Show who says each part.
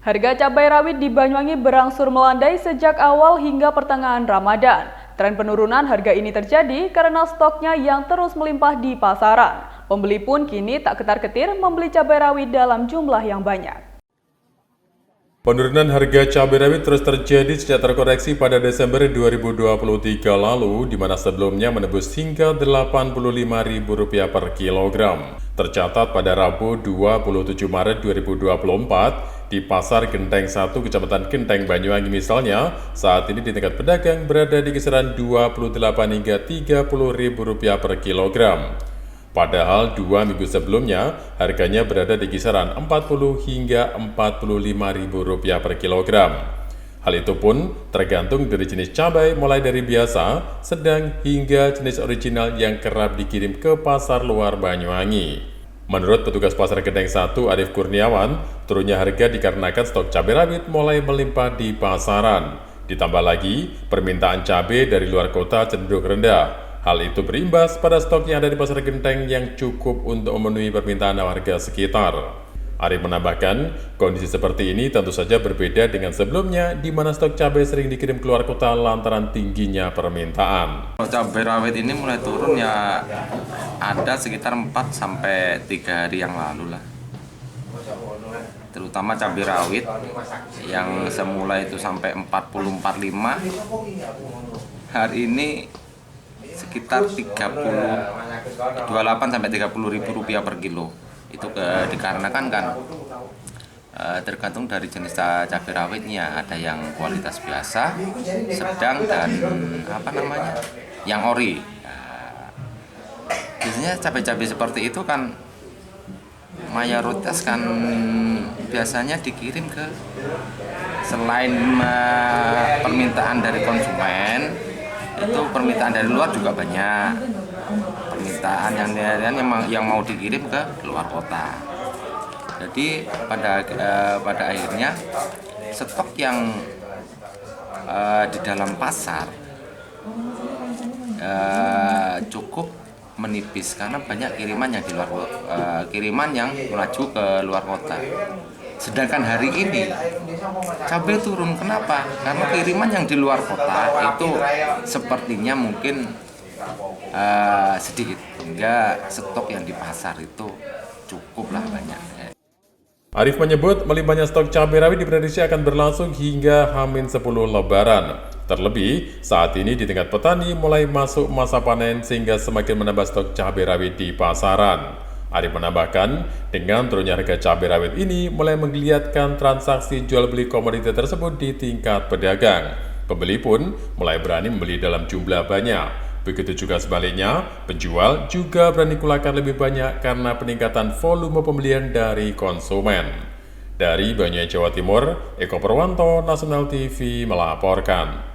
Speaker 1: Harga cabai rawit di Banyuwangi berangsur melandai sejak awal hingga pertengahan Ramadan. Tren penurunan harga ini terjadi karena stoknya yang terus melimpah di pasaran. Pembeli pun kini tak ketar-ketir membeli cabai rawit dalam jumlah yang banyak.
Speaker 2: Penurunan harga cabai rawit terus terjadi sejak terkoreksi pada Desember 2023 lalu, di mana sebelumnya menembus hingga Rp85.000 per kilogram. Tercatat pada Rabu 27 Maret 2024, di Pasar Genteng 1 Kecamatan Genteng Banyuwangi misalnya, saat ini di tingkat pedagang berada di kisaran Rp28 hingga Rp30.000 per kilogram. Padahal 2 minggu sebelumnya, harganya berada di kisaran Rp40 hingga Rp45.000 per kilogram. Hal itu pun tergantung dari jenis cabai mulai dari biasa, sedang hingga jenis original yang kerap dikirim ke pasar luar Banyuwangi. Menurut petugas Pasar Genteng 1 Arif Kurniawan, turunnya harga dikarenakan stok cabai rawit mulai melimpah di pasaran. Ditambah lagi, permintaan cabai dari luar kota cenderung rendah. Hal itu berimbas pada stok yang ada di Pasar Genteng yang cukup untuk memenuhi permintaan warga sekitar. Arif menambahkan, kondisi seperti ini tentu saja berbeda dengan sebelumnya di mana stok cabai sering dikirim keluar kota lantaran tingginya permintaan.
Speaker 3: Cabai rawit ini mulai turun ya ada sekitar 4-3 hari yang lalu lah. Terutama cabai rawit yang semula itu sampai 40-45, hari ini sekitar 28 sampai Rp30.000 per kilo. Itu dikarenakan tergantung dari jenis cabai rawitnya, ada yang kualitas biasa, sedang dan yang ori. Biasanya cabai-cabai seperti itu kan mayoritas kan biasanya dikirim ke selain permintaan dari konsumen, itu permintaan dari luar juga banyak, permintaan yang mau dikirim ke luar kota. Jadi pada akhirnya stok yang di dalam pasar cukup menipis karena banyak kiriman yang melaju ke luar kota. Sedangkan hari ini cabai turun, kenapa? Karena kiriman yang di luar kota itu sepertinya mungkin sedikit, hingga stok yang di pasar itu cukuplah banyak.
Speaker 2: Arif menyebut melimpahnya stok cabai rawit diprediksi akan berlangsung hingga H-10 Lebaran. Terlebih, saat ini di tingkat petani mulai masuk masa panen sehingga semakin menambah stok cabai rawit di pasaran. Arif menambahkan, dengan turunnya harga cabai rawit ini mulai menggeliatkan transaksi jual beli komoditi tersebut di tingkat pedagang. Pembeli pun mulai berani membeli dalam jumlah banyak. Begitu juga sebaliknya, penjual juga berani kulakan lebih banyak karena peningkatan volume pembelian dari konsumen. Dari Banyuwangi, Jawa Timur, Eko Purwanto, Nasional TV melaporkan.